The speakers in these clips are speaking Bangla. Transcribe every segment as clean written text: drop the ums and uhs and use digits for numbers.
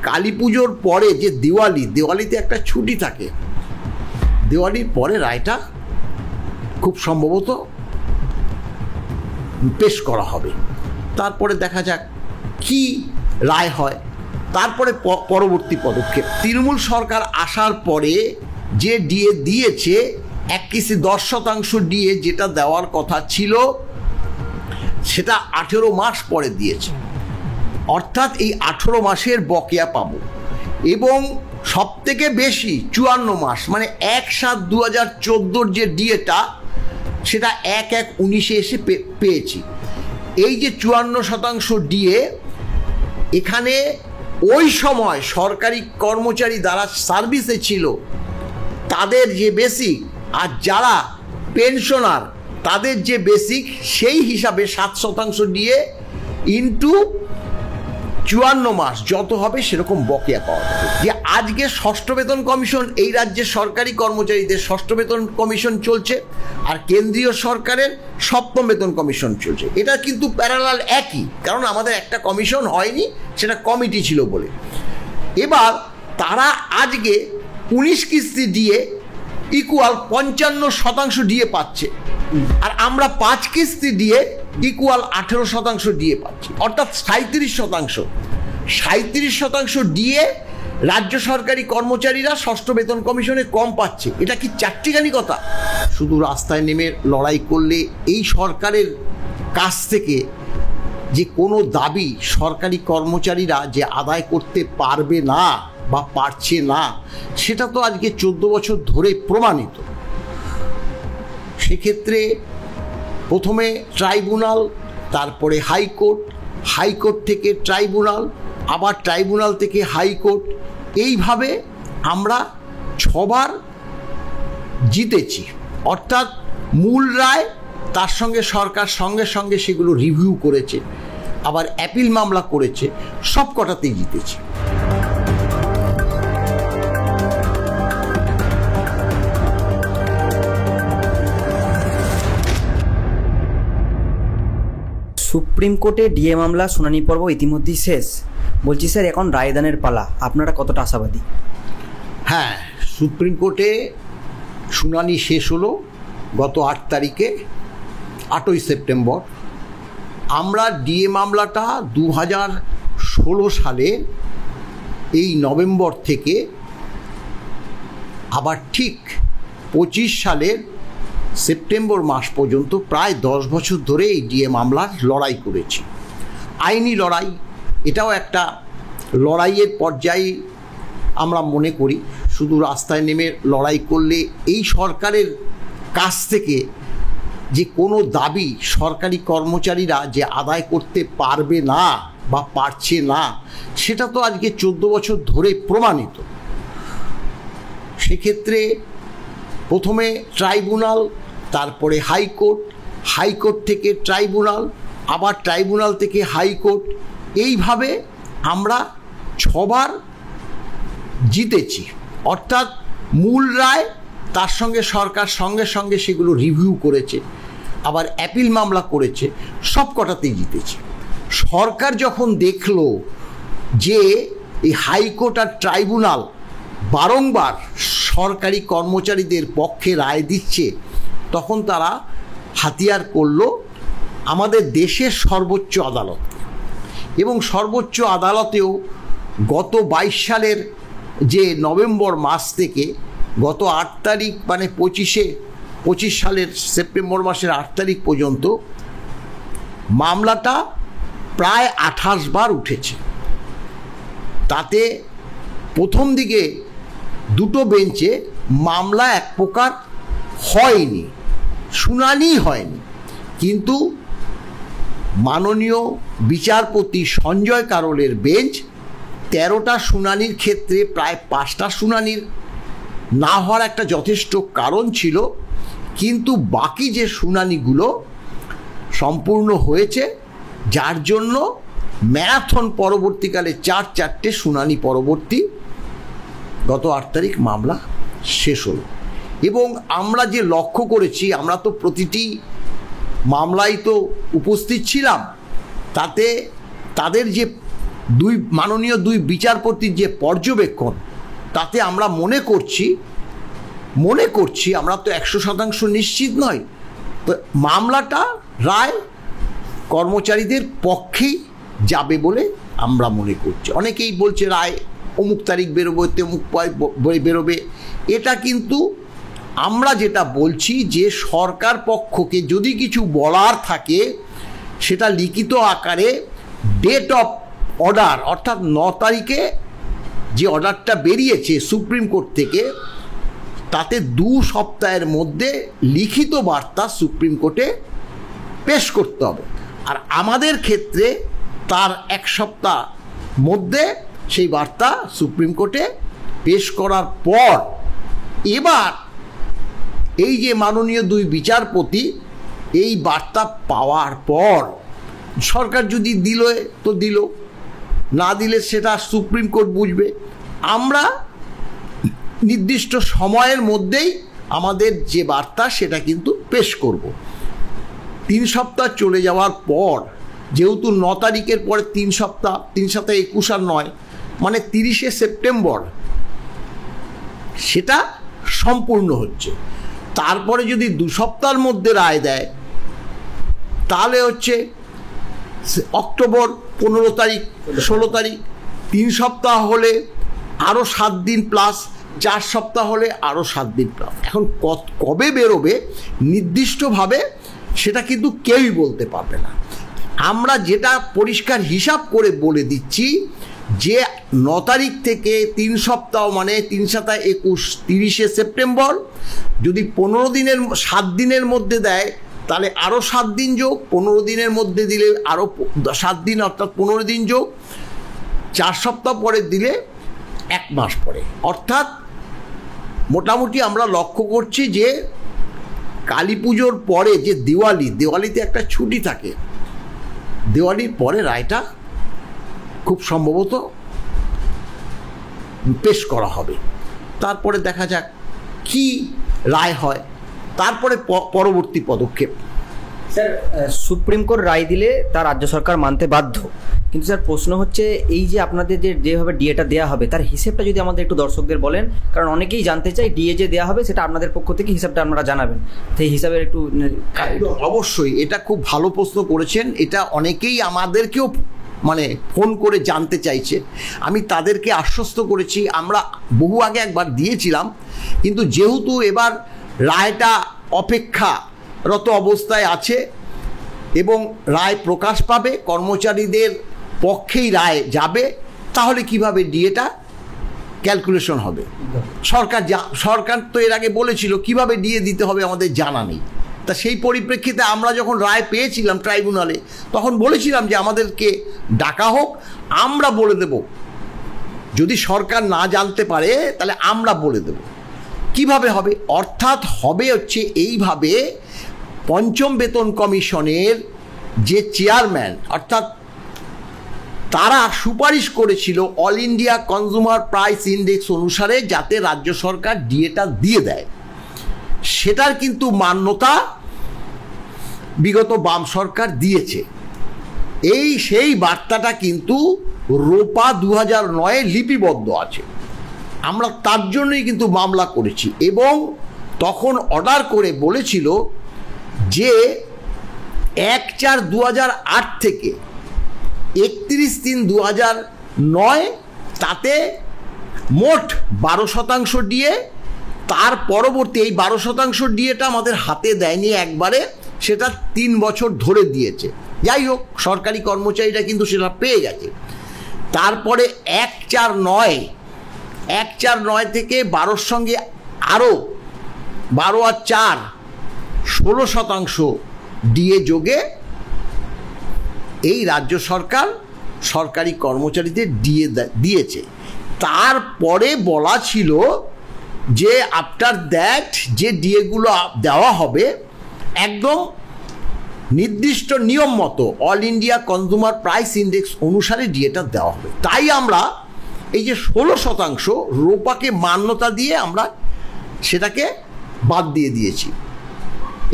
কালী পুজোর পরে যে দিওয়ালিতে একটা ছুটি থাকে, দিওয়ালির পরে রায়টা খুব সম্ভবত পেশ করা হবে। তারপরে দেখা যাক কি রায় হয়, তারপরে পরবর্তী পদক্ষেপ। তৃণমূল সরকার আসার পরে যে ডিএ দিয়েছে, 1 কিস্তি 10% ডিএ যেটা দেওয়ার কথা ছিল সেটা 18 মাস পরে দিয়েছে। অর্থাৎ এই 18 মাসের বকেয়া পাবো। এবং সবথেকে বেশি 54 মাস, মানে 1/7/2014 যে ডিএটা সেটা 1/1/19 এসে পেয়েছি। এই যে 54% ডিএ, এখানে ওই সময় সরকারি কর্মচারী যারা সার্ভিসে ছিল তাদের যে বেসিক আর যারা পেনশনার তাদের যে বেসিক, সেই হিসাবে 7% ডিএ ইন্টু 54 মাস যত হবে সেরকম বকেয়া পাওয়া যাবে। যে আজকে ষষ্ঠ বেতন কমিশন, এই রাজ্যের সরকারি কর্মচারীদের ষষ্ঠ বেতন কমিশন চলছে, আর কেন্দ্রীয় সরকারের সপ্তম বেতন কমিশন চলছে। এটা কিন্তু প্যারালাল একই, কারণ আমাদের একটা কমিশন হয়নি, সেটা কমিটি ছিল বলে। এবার তারা আজকে 19 কিস্তি ডিএ ইকুয়াল 55% ডিএ পাচ্ছে, আর আমরা 5 কিস্তি ডিএ ইকুয়াল 18% ডিএ পাচ্ছি, অর্থাৎ 37% ডিএ রাজ্য সরকারি কর্মচারীরা ষষ্ঠ বেতন কমিশনে কম পাচ্ছে। এটা কি চারটিখানি কথা? শুধু রাস্তায় নেমে লড়াই করলে এই সরকারের কাছ থেকে যে কোনো দাবি সরকারি কর্মচারীরা যে আদায় করতে পারবে না বা পারছে না, সেটা তো আজকে 14 বছর ধরে প্রমাণিত। সেক্ষেত্রে প্রথমে ট্রাইব্যুনাল, তারপরে হাইকোর্ট, হাইকোর্ট থেকে ট্রাইব্যুনাল, আবার ট্রাইব্যুনাল থেকে হাইকোর্ট, এইভাবে আমরা 6 বার জিতেছি। অর্থাৎ মূল রায়, তার সঙ্গে সরকার সঙ্গে সঙ্গে সেগুলো রিভিউ করেছে, আবার অ্যাপিল মামলা করেছে, সব কটাতেই জিতেছি। সুপ্রিম কোর্টে ডিএ মামলা শুনানি পর্ব ইতিমধ্যেই শেষ। বলছি স্যার, এখন রায়দানের পালা, আপনারা কতটা আশাবাদী? হ্যাঁ, সুপ্রিম কোর্টে শুনানি শেষ হলো গত 8 তারিখে, 8ই সেপ্টেম্বর। আমরা ডিএ মামলাটা 2016 সালে এই নভেম্বর থেকে আবার ঠিক 25 সালের সেপ্টেম্বর মাস পর্যন্ত প্রায় 10 বছর ধরে এই ডিএ মামলার লড়াই করেছি। আইনি লড়াই, এটাও একটা লড়াইয়ের পর্যায়ে আমরা মনে করি। শুধু রাস্তায় নেমে লড়াই করলে এই সরকারের কাছ থেকে যে কোনো দাবি সরকারি কর্মচারীরা যে আদায় করতে পারবে না বা পারছে না, সেটা তো আজকে 14 বছর ধরে প্রমাণিত। সেক্ষেত্রে প্রথমে ট্রাইব্যুনাল, তারপরে হাইকোর্ট, হাইকোর্ট থেকে ট্রাইব্যুনাল, আবার ট্রাইব্যুনাল থেকে হাইকোর্ট, এইভাবে আমরা 6 বার জিতেছি। অর্থাৎ মূল রায়, তার সঙ্গে সরকার সঙ্গে সঙ্গে সেগুলো রিভিউ করেছে, আবার অ্যাপিল মামলা করেছে, সব কটাতেই জিতেছি। সরকার যখন দেখল যে এই হাইকোর্ট আর ট্রাইব্যুনাল বারংবার সরকারি কর্মচারীদের পক্ষে রায় দিচ্ছে, তখন তারা হাতিয়ার করল আমাদের দেশের সর্বোচ্চ আদালত। এবং সর্বোচ্চ আদালতেও গত 22 সালের যে নভেম্বর মাস থেকে গত 8 তারিখ, মানে 25 সালের সেপ্টেম্বর মাসের 8 তারিখ পর্যন্ত মামলাটা প্রায় 28 বার উঠেছে। তাতে প্রথম দিকে 2টো বেঞ্চে মামলা এক প্রকার হয়নি, শুনানি হয়নি, কিন্তু মাননীয় বিচারপতি সঞ্জয় কারোলের বেঞ্চ 13টা শুনানির ক্ষেত্রে প্রায় 5টা শুনানির না হওয়ার একটা যথেষ্ট কারণ ছিল, কিন্তু বাকি যে শুনানিগুলো সম্পূর্ণ হয়েছে, যার জন্য ম্যারাথন পরবর্তীকালে 4-4টে শুনানি পরবর্তী গত 8 তারিখ মামলা শেষ হলো। এবং আমরা যে লক্ষ্য করেছি, আমরা তো প্রতিটি মামলায় তো উপস্থিত ছিলাম, তাতে তাদের যে মাননীয় দুই বিচারপতির যে পর্যবেক্ষণ, তাতে আমরা মনে করছি আমরা তো 100% নিশ্চিত নয়, তো মামলাটা রায় কর্মচারীদের পক্ষেই যাবে বলে আমরা মনে করছি। অনেকেই বলছে রায় অমুক তারিখ বেরোবে, তেমুক বেরোবে। এটা কিন্তু আমরা যেটা বলছি যে সরকার পক্ষকে যদি কিছু বলার থাকে সেটা লিখিত আকারে ডেট অফ অর্ডার, অর্থাৎ 9 তারিখে যে অর্ডারটা বেরিয়েছে সুপ্রিম কোর্ট থেকে, তাতে 2 সপ্তাহের মধ্যে লিখিত বার্তা সুপ্রিম কোর্টে পেশ করতে হবে। আর আমাদের ক্ষেত্রে তার 1 সপ্তাহ মধ্যে সেই বার্তা সুপ্রিম কোর্টে পেশ করার পর এবার এই যে মাননীয় দুই বিচারপতি এই বার্তা পাওয়ার পর সরকার যদি দিল তো দিল, না দিলে সেটা সুপ্রিম কোর্ট বুঝবে। আমরা নির্দিষ্ট সময়ের মধ্যেই আমাদের যে বার্তা সেটা কিন্তু পেশ করব। 3 সপ্তাহ চলে যাওয়ার পর, যেহেতু 9 তারিখের পরে 3 সপ্তাহ, 3 সপ্তাহ 21 আর 9 মানে 30শে সেপ্টেম্বর সেটা সম্পূর্ণ হচ্ছে। তারপরে যদি 2 সপ্তাহের মধ্যে রায় দেয় তাহলে হচ্ছে অক্টোবর 15 তারিখ 16 তারিখ, 3 সপ্তাহ হলে আরও 7 দিন প্লাস, 4 সপ্তাহ হলে আরও 7 দিন প্লাস। এখন কবে বেরোবে নির্দিষ্টভাবে সেটা কিন্তু কেউই বলতে পারবে না। আমরা যেটা পরিষ্কার হিসাব করে বলে দিচ্ছি যে 9 তারিখ থেকে 3 সপ্তাহ মানে 3 সপ্তাহ 21, 30শে সেপ্টেম্বর, যদি 7 দিনের মধ্যে দেয় তাহলে আরও 7 দিন যোগ, 15 দিনের মধ্যে দিলে আরও 7 দিন, অর্থাৎ 15 দিন যোগ, 4 সপ্তাহ পরে দিলে 1 মাস পরে। অর্থাৎ মোটামুটি আমরা লক্ষ্য করছি যে কালী পুজোর পরে যে দিওয়ালিতে একটা ছুটি থাকে, দিওয়ালির পরে রায়টা খুব সম্ভবত পেশ করা হবে। তারপরে দেখা যাক কি রায় হয়, তারপরে পরবর্তী পদক্ষেপ। স্যার, সুপ্রিম কোর্ট রায় দিলে তা রাজ্য সরকার মানতে বাধ্য, কিন্তু স্যার প্রশ্ন হচ্ছে এই যে আপনাদের যেভাবে ডিএটা দেওয়া হবে তার হিসেবটা যদি আমাদের একটু দর্শকদের বলেন, কারণ অনেকেই জানতে চাই ডিএ যে দেওয়া হবে সেটা আপনাদের পক্ষ থেকে হিসাবটা আপনারা জানাবেন, সেই হিসাবের একটু। অবশ্যই এটা খুব ভালো প্রশ্ন করেছেন, এটা অনেকেই আমাদেরকেও ফোন করে জানতে চাইছে। আমি তাদেরকে আশ্বস্ত করেছি, আমরা বহু আগে একবার দিয়েছিলাম, কিন্তু যেহেতু এবার রায়টা অপেক্ষারত অবস্থায় আছে এবং রায় প্রকাশ পাবে, কর্মচারীদের পক্ষেই রায় যাবে, তাহলে কিভাবে ডিএটা ক্যালকুলেশন হবে? সরকার তো এর আগে বলেছিল কিভাবে ডিএ দিতে হবে আমাদের জানা নেই। তা সেই পরিপ্রেক্ষিতে আমরা যখন রায় পেয়েছিলাম ট্রাইব্যুনালে, তখন বলেছিলাম যে আমাদেরকে ডাকা হোক, আমরা বলে দেব। যদি সরকার না জানতে পারে তাহলে আমরা বলে দেব কিভাবে হবে। অর্থাৎ হবে হচ্ছে এইভাবে, 5ম বেতন কমিশনের যে চেয়ারম্যান, অর্থাৎ তারা সুপারিশ করেছিল all India consumer price index অনুসারে যাতে রাজ্য সরকার ডিএটা দিয়ে দেয়, সেটার কিন্তু মান্যতা বিগত বাম সরকার দিয়েছে। সেই বার্তাটা কিন্তু রোপা 2009 লিপিবদ্ধ আছে। আমরা তার জন্যই কিন্তু মামলা করেছি এবং তখন অর্ডার করে বলেছিল যে 1/4/2008 থেকে 31/3/2009 তাতে মোট 12% ডিএ, তার পরবর্তী এই 12% ডিএটা আমাদের হাতে দেয়নি একবারে, সেটা 3 বছর ধরে দিয়েছে। যাই হোক, সরকারি কর্মচারীরা কিন্তু সেটা পেয়ে গেছে। তারপরে 1/4/9 থেকে 12-র সঙ্গে আরও 12 আর 4 16% ডিএ যোগে এই রাজ্য সরকার সরকারি কর্মচারীদের ডিএ দিয়েছে। তারপরে বলা ছিল যে আফটার দ্যাট যে ডিএগুলো দেওয়া হবে একদম নির্দিষ্ট নিয়ম মতো all India consumer price index অনুসারে ডিএটা দেওয়া হবে। তাই আমরা এই যে 16% রোপাকে মান্যতা দিয়ে আমরা সেটাকে বাদ দিয়ে দিয়েছি।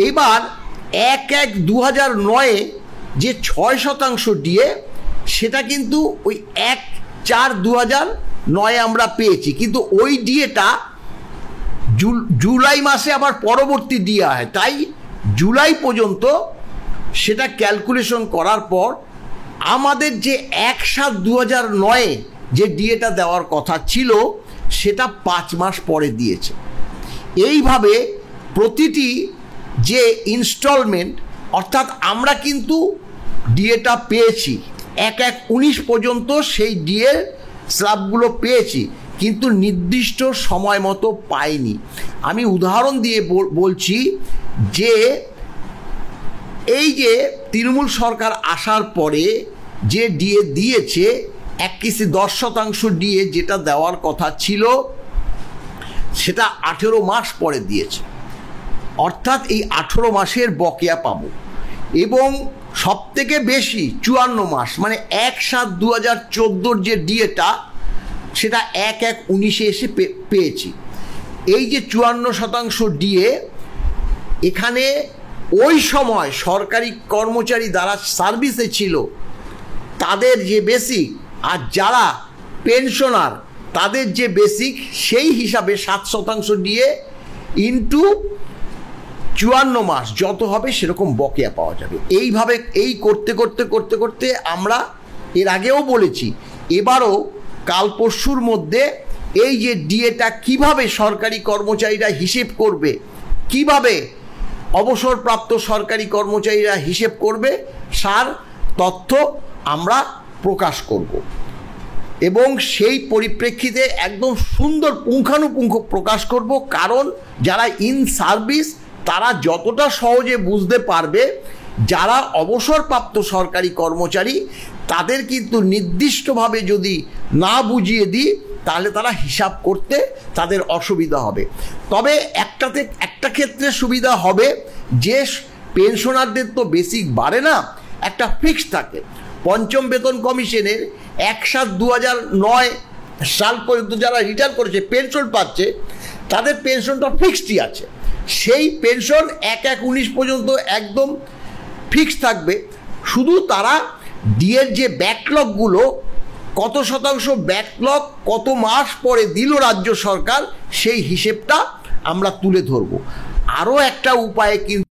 এবার 1/1/2009 যে 6% ডিএ, সেটা কিন্তু ওই 1/4/2009 আমরা পেয়েছি, কিন্তু ওই ডিএটা জুলাই মাসে আবার পরবর্তী ডিএ হয়, তাই জুলাই পর্যন্ত সেটা ক্যালকুলেশন করার পর আমাদের যে 1/7/2009 যে ডিএটা দেওয়ার কথা ছিল সেটা 5 মাস পরে দিয়েছে। এইভাবে প্রতিটি যে ইনস্টলমেন্ট, অর্থাৎ আমরা কিন্তু ডিএটা পেয়েছি 1/1/19 পর্যন্ত সেই ডিএ স্ল্যাবগুলো পেয়েছি, কিন্তু নির্দিষ্ট সময় মতো পাইনি। আমি উদাহরণ দিয়ে বলছি যে এই যে তৃণমূল সরকার আসার পরে যে ডিএ দিয়েছে 10% ডিএ যেটা দেওয়ার কথা ছিল সেটা 18 মাস পরে দিয়েছে, অর্থাৎ এই 18 মাসের বকেয়া পাবো। এবং সবথেকে বেশি 54 মাস, মানে 1/7/2014 যে ডিএটা সেটা 1/1/19 এসে পেয়েছি। এই যে 54% ডিএ, এখানে ওই সময় সরকারি কর্মচারী যারা সার্ভিসে ছিল তাদের যে বেসিক আর যারা পেনশনার তাদের যে বেসিক, সেই হিসাবে 7% ডিএ ইন্টু 54 মাস যত হবে সেরকম বকেয়া পাওয়া যাবে। এইভাবে এই করতে করতে করতে করতে আমরা এর আগেও বলেছি, এবারও কাল পরশুর মধ্যে এই যে ডিএটা কিভাবে সরকারি কর্মচারীরা হিসেব করবে, কিভাবে অবসরপ্রাপ্ত সরকারি কর্মচারীরা হিসেব করবে, সার তথ্য আমরা প্রকাশ করব এবং সেই পরিপ্রেক্ষিতে একদম সুন্দর পুঙ্খানুপুঙ্খ প্রকাশ করব। কারণ যারা ইন সার্ভিস তারা যতটা সহজে বুঝতে পারবে, যারা অবসরপ্রাপ্ত সরকারি কর্মচারী তাদের কিন্তু নির্দিষ্টভাবে যদি না বুঝিয়ে দিই তাহলে তারা হিসাব করতে তাদের অসুবিধা হবে। তবে একটা ক্ষেত্রে সুবিধা হবে যে পেনশনারদের তো বেসিক বাড়ে না, একটা ফিক্স থাকে। পঞ্চম বেতন কমিশনের 1/7/2009 সাল পর্যন্ত যারা রিটায়ার করেছে পেনশন পাচ্ছে তাদের পেনশনটা ফিক্সডই আছে। সেই পেনশন 1/1/19 পর্যন্ত একদম ফিক্স থাকবে। শুধু তারা ডিএর যে ব্যাকলগগুলো, কত শতাংশ ব্যাকলগ কত মাস পরে দিল রাজ্য সরকার, সেই হিসেবটা আমরা তুলে ধরব। আরও একটা উপায়ে কিন্তু